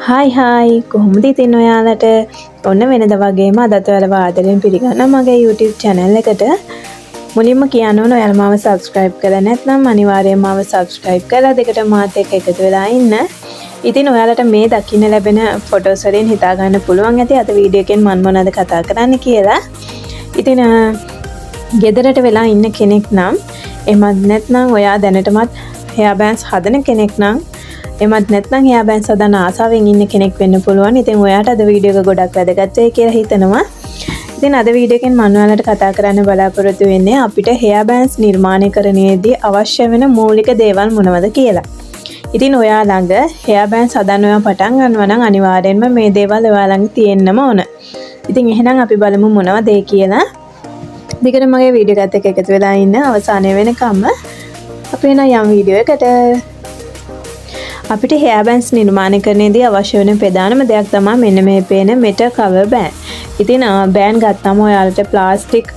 Hi කොහොමද ඉතින් ඔයාලට ඔන්න වෙනද වගේම අදත් ඔයාලව ආදරෙන් පිළිගන්නවා මගේ YouTube channel එකට. මුලින්ම කියන්න ඕන ඔයාලා මාව subscribe කරලා නැත්නම් අනිවාර්යයෙන්ම මාව subscribe කරලා දෙකට මාත් එක්ක එකතු වෙලා ඉන්න. ඉතින් ඔයාලට මේ දකින්න ලැබෙන photos වලින් හිතා ගන්න පුළුවන් ඇති අද වීඩියෝ එකෙන් මම මොනවද කතා කරන්න කියලා. ඉතින් ගෙදරට වෙලා ඉන්න කෙනෙක් නම් එහෙමත් නැත්නම් ඔයා දැනටමත් hair bands හදන කෙනෙක් නම් එමත් නැත්නම් hair bands හදන ආසාවෙන් ඉන්න කෙනෙක් වෙන්න පුළුවන්. ඉතින් ඔයාට අද වීඩියෝ එක ගොඩක් වැදගත් වෙයි කියලා හිතනවා. ඉතින් අද වීඩියෝ එකෙන් මම ඔයාලට කතා කරන්න බලාපොරොත්තු වෙන්නේ අපිට hair bands නිර්මාණය කරන්නේදී අවශ්‍ය වෙන මූලික දේවල් මොනවද කියලා. ඉතින් ඔයා ළඟ hair bands හදන්න ඔයා පටන් ගන්නවා නම් අනිවාර්යෙන්ම මේ දේවල් ඔයා ළඟ තියෙන්නම ඕන. ඉතින් එහෙනම් අපි බලමු මොනවද ඒ කියලා. දිගට මගේ වීඩියෝ එකත් එක්ක එකතු වෙලා ඉන්න අවසානය වෙනකම්ම අපි එන යම් වීඩියෝ එකට අපිට hair bands නිර්මාණය කරන්නේදී අවශ්‍ය වෙන ප්‍රධානම දෙයක් තමයි මෙන්න මේ පේන metal cover band. ඉතින් බෑන්ඩ් ගත්තම ඔයාලට ප්ලාස්ටික්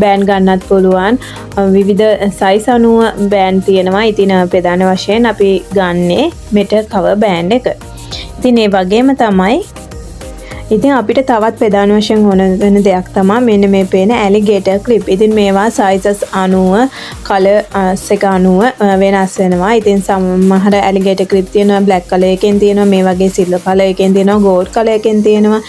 බෑන්ඩ් ගන්නත් පුළුවන්. විවිධ සයිස් අනුව බෑන්ඩ් තියෙනවා. ඉතින් ප්‍රධාන වශයෙන් අපි ගන්නේ metal cover band එක. ඉතින් ඒ වගේම තමයි ඉතින් අපිට තවත් ප්‍රධාන වශයෙන් ඕන වෙන දෙයක් තමයි මෙන්න මේ පේන ඇලිගේටර් ක්ලිප්. ඉතින් මේවා sizes අනුව colors එක අනුව වෙනස් වෙනවා. ඉතින් සමහර ඇලිගේටර් ක්ලිප් තියෙනවා black color එකෙන් තියෙනවා, මේ වගේ silver color එකෙන් තියෙනවා, gold color එකෙන් තියෙනවා.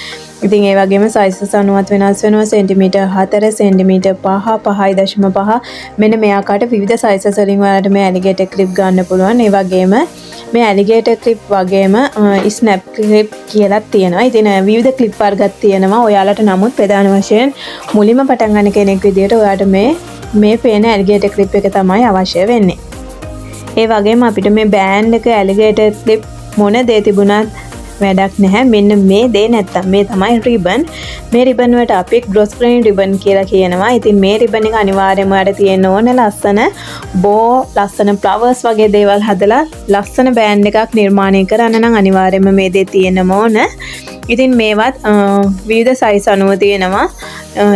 ඉතින් ඒ වගේම sizes අනුවත් වෙනස් වෙනවා. සෙන්ටිමීටර් 4, සෙන්ටිමීටර් 5, 5.5 මෙන්න මේ ආකාරයට විවිධ sizes වලින් ඔයාලට මේ ඇලිගේටර් ක්ලිප් ගන්න පුළුවන්. ඒ වගේම මේ ඇලිගේටර් ක්ලිප් වගේම ස්නැප් ක්ලිප් කියලා තියෙනවා. ඉතින් විවිධ ක්ලිප් වර්ගයක් තියෙනවා. ඔයාලට නමුත් ප්‍රධාන වශයෙන් මුලින්ම පටන් ගන්න කෙනෙක් විදියට ඔයාලට මේ පේන ඇලිගේටර් ක්ලිප් එක තමයි අවශ්‍ය වෙන්නේ. ඒ වගේම අපිට මේ බෑන්ඩ් එක ඇලිගේටර් ක්ලිප් මොන දේ තිබුණත් වැඩක් නැහැ. මෙන්න මේ දේ නැත්තම් මේ තමයි රිබන්. මේ රිබන් වලට අපි gross grain රිබන් කියලා කියනවා. ඉතින් මේ රිබන් එක අනිවාර්යයෙන්ම ඔයාලට තියෙන්න ඕන ලස්සන බෝ, ලස්සන flowers වගේ දේවල් හදලා ලස්සන බෑන්ඩ් එකක් නිර්මාණය කරන්න නම් අනිවාර්යයෙන්ම මේ දේ තියෙන්නම ඕන. ඉතින් මේවත් විවිධ size අනුව තියෙනවා.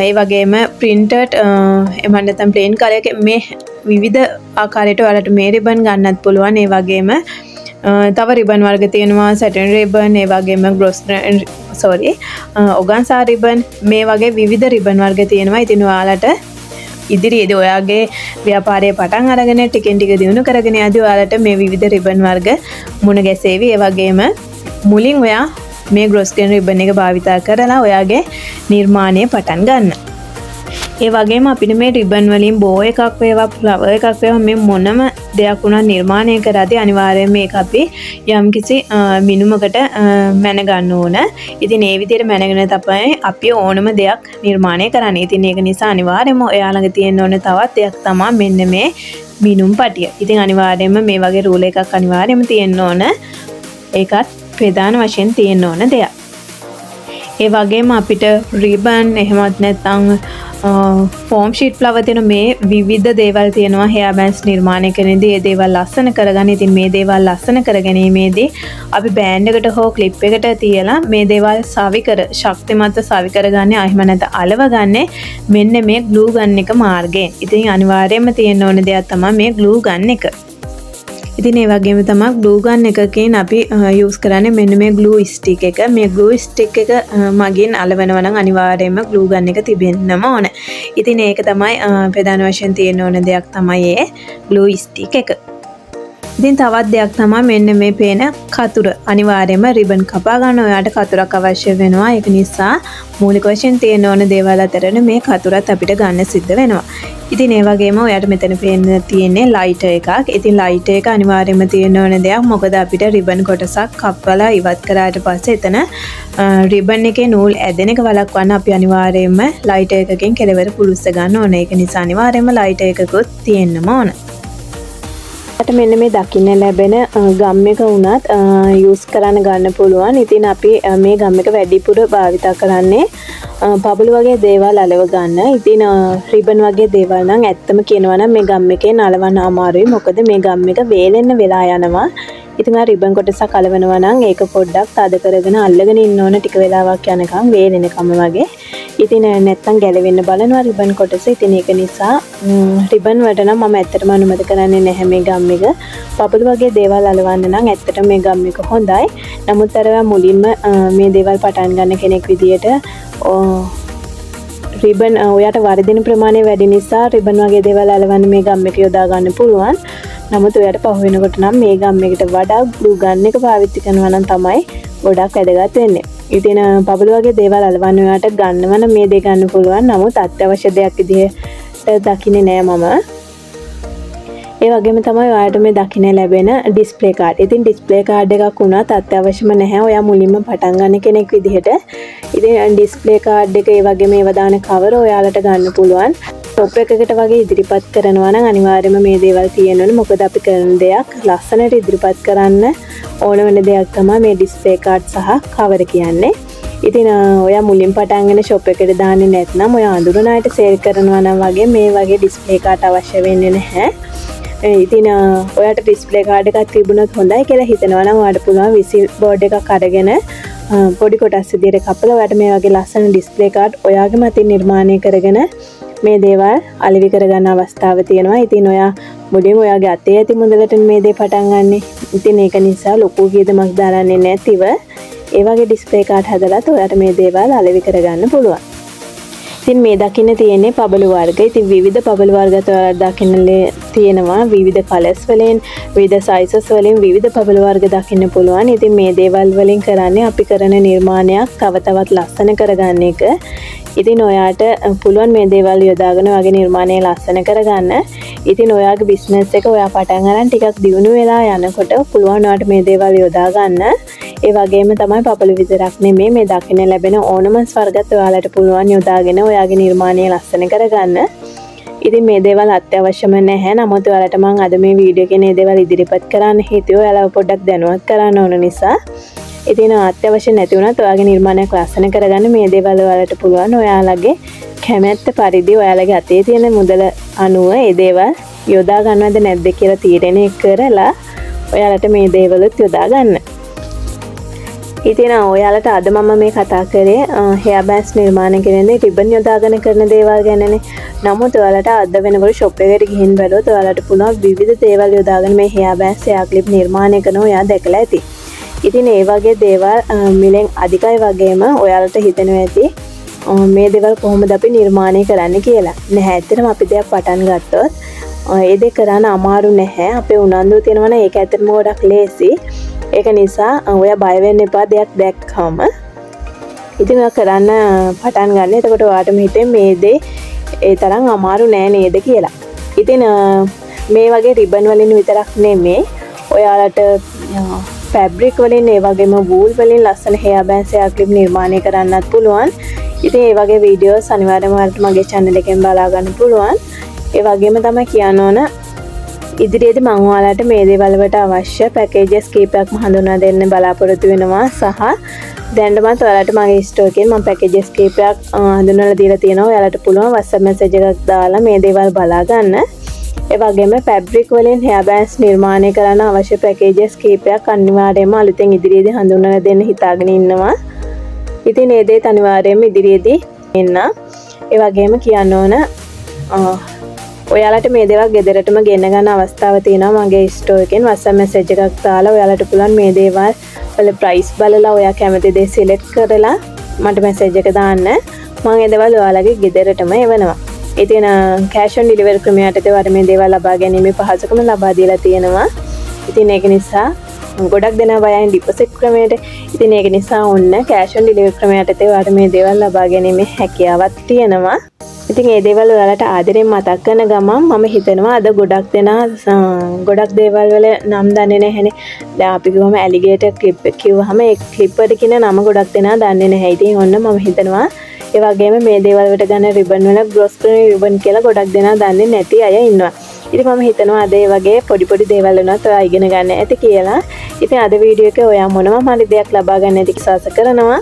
ඒ වගේම printed එහෙම නැත්නම් plain color එක මේ විවිධ ආකාරයට ඔයාලට මේ රිබන් ගන්නත් පුළුවන්. ඒ වගේම තව රිබන් වර්ග තියෙනවා satin ribbon, ඒ වගේම organza ribbon, මේ වගේ විවිධ රිබන් වර්ග තියෙනවා. ඉතින් ඔයාලට ඉදිරියේදී ඔයාගේ ව්‍යාපාරය පටන් අරගෙන ටිකෙන් ටික දියුණු කරගෙන යද්දී ඔයාලට මේ විවිධ රිබන් වර්ග මුණ ගැසේවි. ඒ වගේම මුලින් ඔයා මේ gross grain ribbon එක භාවිතා කරලා ඔයාගේ නිර්මාණය පටන් ගන්න. ඒ වගේම අපිට මේ රිබන් වලින් බෝ එකක් වේවා, ෆ්ලවර් එකක් වේවා, මේ මොනම දෙයක් වුණා නිර්මාණය කරද්දී අනිවාර්යයෙන් මේක අපි යම්කිසි මිනුමකට මැන ගන්න ඕන. ඉතින් ඒ විදිහට මැනගෙන තමයි අපි ඕනම දෙයක් නිර්මාණය කරන්නේ. ඉතින් ඒක නිසා අනිවාර්යයෙන්ම ඔයා ළඟ තියෙන්න ඕන තවත් දෙයක් තමයි මෙන්න මේ මිනුම් පටිය. ඉතින් අනිවාර්යයෙන්ම මේ වගේ රූල් එකක් අනිවාර්යයෙන්ම තියෙන්න ඕන. ඒකත් ප්‍රධාන වශයෙන් තියෙන්න ඕන දෙයක්. ඒ වගේම අපිට රිබන් එහෙමත් නැත්නම් ෆෝම් ෂීට් ෆ්ලවර් තියෙන මේ විවිධ දේවල් තියෙනවා hair bands නිර්මාණය කරනදී. ඒ දේවල් ලස්සන කරගන්න. ඉතින් මේ දේවල් ලස්සන කරගැනීමේදී අපි බෑන්ඩ් එකට හෝ ක්ලිප් එකට තියලා මේ දේවල් ශක්තිමත්ව සවි කරගන්නේ. එහෙම නැත්නම් අලවගන්නේ මෙන්න මේ ග්ලූ ගන් එක මාර්ගයෙන්. ඉතින් අනිවාර්යයෙන්ම තියෙන්න ඕන දෙයක් තමයි මේ ග්ලූ ගන් එක. ඉතින් ඒ වගේම තමයි ග්ලූ ගන් එකකින් අපි යූස් කරන්නේ මෙන්න මේ ග්ලූ ස්ටික් එක. මේ ග්ලූ ස්ටික් එක මගින් අලවනවා නම් අනිවාර්යයෙන්ම ග්ලූ ගන් එක තිබෙන්නම ඕන. ඉතින් ඒක තමයි ප්‍රධාන වශයෙන් තියෙන්න ඕන දෙයක් තමයි ඒ ග්ලූ ස්ටික් එක. ඉතින් තවත් දෙයක් තමයි මෙන්න මේ පේන කතුර. අනිවාර්යයෙන්ම රිබන් කපා ගන්න ඔයාට කතුරක් අවශ්‍ය වෙනවා. ඒක නිසා මූලික වශයෙන් තියෙන්න ඕන දේවල් අතරේ මේ කතුරත් අපිට ගන්න සිද්ධ වෙනවා. ඉතින් ඒ වගේම ඔයාට මෙතන පේන්න තියෙන්නේ ලයිටර් එකක්. ඉතින් ලයිටර් එක අනිවාර්යයෙන්ම තියෙන්න ඕන දෙයක්. මොකද අපිට රිබන් කොටසක් කපලා ඉවත් කරාට පස්සේ එතන රිබන් එකේ නූල් ඇදෙන එක වළක්වන්න අපි අනිවාර්යයෙන්ම ලයිටර් එකකින් කෙලවර පුලුස්ස ගන්න ඕන. ඒක නිසා අනිවාර්යයෙන්ම ලයිටර් එකකුත් තියෙන්නම ඕන. මෙන්න මේ දකින්න ලැබෙන ගම් එක වුණත් යූස් කරන්න ගන්න පුළුවන්. ඉතින් අපි මේ ගම් එක වැඩිපුර භාවිතා කරන්නේ පබළු වගේ දේවල් අලව ගන්න. ඉතින් රිබන් වගේ දේවල් නම් ඇත්තම කියනවා නම් මේ ගම් එකේ නලවන්න අමාරුයි. මොකද මේ ගම් එක වේලෙන්න වෙලා යනවා. ඉතින් ආ රිබන් කොටසක් අලවනවා නම් ඒක පොඩ්ඩක් තද කරගෙන අල්ලගෙන ඉන්න ඕන ටික වෙලාවක් යනකම් වේලෙනකම වගේ. ඉතින් නැත්තම් ගැලවෙන්න බලනවා රිබන් කොටස. ඉතින් ඒක නිසා රිබන් වලට නම් මම ඇත්තටම අනුමත කරන්නේ නැහැ මේ ගම් එක. පබළු වගේ දේවල් අලවන්න නම් ඇත්තටම මේ ගම් එක හොඳයි. නමුත් අර මුලින්ම මේ දේවල් පටන් ගන්න කෙනෙක් විදියට රිබන් ඔයාට වර්ධින ප්‍රමාණය වැඩි නිසා රිබන් වගේ දේවල් අලවන්න මේ ගම් එක යොදා ගන්න පුළුවන්. නමුත් ඔයාට පහු වෙනකොට නම් මේ ගම් එකට වඩා ග්ලූ ගන් එක පාවිච්චි කරනවා නම් තමයි ගොඩක් වැදගත් වෙන්නේ. ඉතින් පබළු වගේ දේවල් අලවන්න ඔයාට ගන්නව නම් මේ දේ ගන්න පුළුවන්. නමුත් අත්‍යවශ්‍ය දෙයක් විදිහට දකින්නේ නෑ මම. ඒ වගේම තමයි ඔයාලට මේ දකින්න ලැබෙන ඩිස්ප්ලේ කාඩ්. ඉතින් ඩිස්ප්ලේ කාඩ් එකක් වුණත් අත්‍යවශ්‍යම නැහැ ඔයා මුලින්ම පටන් ගන්න කෙනෙක් විදිහට. ඉතින් ඩිස්ප්ලේ කාඩ් එක ඒ වගේම ඒව දාන කවර ඔයාලට ගන්න පුළුවන්. ටොප් එකකට වගේ ඉදිරිපත් කරනවා නම් අනිවාර්යයෙන්ම මේ දේවල් තියෙන්න ඕනේ. මොකද අපි කරන දෙයක් ලස්සනට ඉදිරිපත් කරන්න ඕන වෙන දෙයක් තමයි මේ ඩිස්ප්ලේ කාඩ් සහ කවර කියන්නේ. ඉතින් ඔයා මුලින් පටන් ගන්න ෂොප් එකට දාන්නේ නැත්නම් ඔයා අඳුරන අයට සේල් කරනවා නම් වගේ මේ වගේ ඩිස්ප්ලේ කාඩ් අවශ්‍ය වෙන්නේ නැහැ. ඉතින් ඔයාට ඩිස්ප්ලේ කාඩ් එකක් තිබුණොත් හොඳයි කියලා හිතනවා නම් ඔයාට පුළුවන් විසිල් බෝඩ් එකක් අරගෙන පොඩි කොටස් විදිහට කපලා ඔයාට මේ වගේ ලස්සන ඩිස්ප්ලේ කාඩ් ඔයාගේ මතින් නිර්මාණය කරගෙන මේ දේවල් අලෙවි කරගන්න අවස්ථාව තියෙනවා. ඉතින් ඔයා මුලින්ම ඔයාගේ අතේ ඇති මුදලට මේ දේ පටන් ගන්න. ඉතින් ඒක නිසා ලොකු කීදමක් දාන්නේ නැතිව ඒ වගේ ඩිස්ප්ලේ කාඩ් හදලා ඔයාට මේ දේවල් අලෙවි කරගන්න පුළුවන්. ඉතින් මේ දකින්න තියෙන්නේ පබළු වර්ග. ඉතින් විවිධ පබළු වර්ග ඔයාලට දකින්න තියෙනවා. විවිධ කලර්ස් වලින්, විවිධ සයිසස් වලින් විවිධ පබළු වර්ග දකින්න පුළුවන්. ඉතින් මේ දේවල් වලින් කරන්නේ අපි කරන නිර්මාණයක් තව තවත් ලස්සන කරගන්න එක. ඉතින් ඔයාට පුළුවන් මේ දේවල් යොදාගෙන ඔයාගේ නිර්මාණය ලස්සන කරගන්න. ඉතින් ඔයාගේ බිස්නස් එක ඔයා පටන් ගන්න ටිකක් දියුණු වෙලා යනකොට පුළුවන් ඔයාට මේ දේවල් යොදා ගන්න. ඒ වගේම තමයි පපළු විතරක් නෙමෙයි මේ දකින්න ලැබෙන ඕනම ස්වර්ගත් ඔයාලට පුළුවන් යොදාගෙන ඔයාගේ නිර්මාණය ලස්සන කරගන්න. ඉතින් මේ දේවල් අත්‍යවශ්‍යම නැහැ. නමුත් ඔයාලට මම අද මේ වීඩියෝ එකේ මේ දේවල් ඉදිරිපත් කරන්න හිතුවේ ඔයාලව පොඩ්ඩක් දැනුවත් කරන්න ඕන නිසා. ඉතින් අත්‍යවශ්‍ය නැති වුණත් ඔයාගේ නිර්මාණයක් ලස්සන කරගන්න මේ දේවල් ඔයාලට පුළුවන් ඔයාලගේ කැමැත්ත පරිදි ඔයාලගේ අතේ තියෙන මුදල අනුව මේ දේවල් යොදා ගන්නවද නැද්ද කියලා තීරණය කරලා ඔයාලට මේ දේවලුත් යොදා ගන්න. ඉතින් ඔයාලට අද මම මේ කතා කරේ හෙයා බෑන්ඩ්ස් නිර්මාණය කරන්නේ රිබන් යොදාගෙන කරන දේවල් ගැනනේ. නමුත් ඔයාලට අද වෙනකොට ෂොප් එකට ගිහින් බැලුවොත් ඔයාලට පුළුවන් විවිධ දේවල් යොදාගෙන මේ හෙයා බෑන්ඩ්ස් හෙයා ක්ලිප් නිර්මාණය කරන ඔයා දැකලා ඇති. ඉතින් ඒ වගේ දේවල් මිලෙන් අධිකයි වගේම ඔයාලට හිතෙනවා ඇති මේ දේවල් කොහොමද අපි නිර්මාණය කරන්න කියලා. නැහැ ඇත්තටම අපි දෙයක් පටන් ගත්තොත් ඒ දේ කරන්න අමාරු නැහැ. අපේ උනන්දුව තියෙනවා නම් ඒක ඇත්තටම ගොඩක් ලේසි. ඒක නිසා ඔයා බය වෙන්න එපා දෙයක් දැක්කම. ඉතින් ඔයා කරන්න පටන් ගන්න. එතකොට ඔයාටම හිතේ මේ දේ ඒ තරම් අමාරු නෑ නේද කියලා. ඉතින් මේ වගේ රිබන් වලින් විතරක් නෙමෙයි ඔයාලට ෆැබ්‍රික් වලින් ඒ වගේම වූල් වලින් ලස්සන හෙයා බෑන්ඩ්ස් හෙයා ක්ලිප් නිර්මාණය කරන්නත් පුළුවන්. ඉතින් ඒ වගේ වීඩියෝස් අනිවාර්යයෙන්ම ඔයාලට මගේ channel එකෙන් බලා ගන්න පුළුවන්. ඒ වගේම තමයි කියන්න ඕන ඉදිරියේදී මම ඔයාලට මේ දේවල් වලට අවශ්‍ය පැකේජස් කීපයක්ම හඳුන්වා දෙන්න බලාපොරොත්තු වෙනවා සහ දැනටමත් ඔයාලට මගේ ස්ටෝර් එකෙන් මම පැකේජස් කීපයක් හඳුන්වලා දීලා තියෙනවා. ඔයාලට පුළුවන් WhatsApp message එකක් දාලා මේ දේවල් බලා ගන්න. ඒ වගේම ෆැබ්‍රික් වලින් හෙයා බෑන්ඩ්ස් නිර්මාණය කරන්න අවශ්‍ය පැකේජස් කීපයක් අනිවාර්යයෙන්ම අලුතෙන් ඉදිරියේදී හඳුන්වලා දෙන්න හිතාගෙන ඉන්නවා. ඉතින් මේ දේත් අනිවාර්යයෙන්ම ඉදිරියේදී එන්න. ඒ වගේම කියන්න ඕන ඔයාලට මේ දේවල් ගෙදරටම ගෙන්න ගන්න අවස්ථාව තියෙනවා මගේ ස්ටෝර් එකෙන් WhatsApp message එකක් දාලා ඔයාලට පුළුවන් මේ දේවල් වල price බලලා ඔයා කැමති දේ select කරලා මට message එක දාන්න. මම ඒ දේවල් ඔයාලගේ ගෙදරටම එවනවා. ඉතින් cash on delivery ක්‍රමය යටතේ ඔයාලට මේ දේවල් ලබා ගැනීමේ පහසුකම ලබා දීලා තියෙනවා. ඉතින් ඒක නිසා ගොඩක් දෙනා බයයින් ඩිපොසිට් ක්‍රමයට. ඉතින් ඒක නිසා ඔන්න cash on delivery ක්‍රමය යටතේ ඔයාලට මේ දේවල් ලබා ගැනීමේ හැකියාවක් තියෙනවා. ඉතින් මේ දේවල් ඔයාලට ආදරෙන් මතක් කරන ගමන් මම හිතනවා අද ගොඩක් දෙනා ගොඩක් දේවල් වල නම් දන්නේ නැහැනේ. දැන් අපි කිව්වම ඇලිගේටර් ක්ලිප් කිව්වහම ඒ ක්ලිප් වල කියන නම ගොඩක් දෙනා දන්නේ නැහැ. ඉතින් ඔන්න මම හිතනවා ඒ වගේම මේ දේවල් වලට ගන්න රිබන් වල ග්‍රොස් කරන රිබන් කියලා ගොඩක් දෙනා දන්නේ නැති අය ඉන්නවා. ඉතින් මම හිතනවා අද ඒ වගේ පොඩි පොඩි දේවල් වුණත් ඔයා ඉගෙන ගන්න ඇති කියලා. ඉතින් අද වීඩියෝ එකේ ඔයා මොනවම හරි දෙයක් ලබා ගන්න ඇති විශ්වාස කරනවා.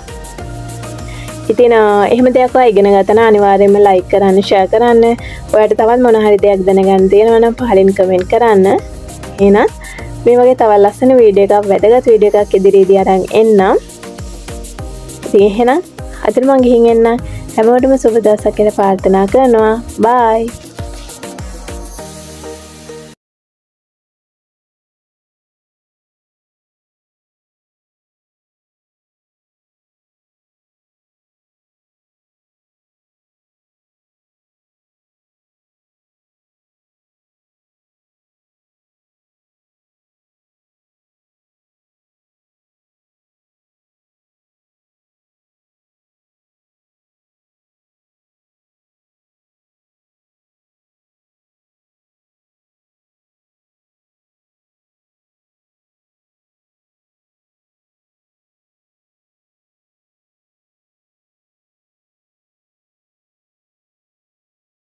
ඉතින් එහෙම දෙයක් ඔයා ඉගෙන ගත්තා නම් අනිවාර්යයෙන්ම ලයික් කරන්න, ෂෙයා කරන්න. ඔයාට තවත් මොන හරි දෙයක් දැනගන්න තියෙනවා නම් පහලින් කමෙන්ට් කරන්න. එහෙනම් මේ වගේ තවත් ලස්සන වීඩියෝ එකක් වැදගත් වීඩියෝ එකක් ඉදිරියේදී අරන් එන්නම්. ඉතින් එහෙනම් අද මම ගිහින් එන්නම්. හැමෝටම සුබ දවසක් කියලා ප්‍රාර්ථනා කරනවා. බයි.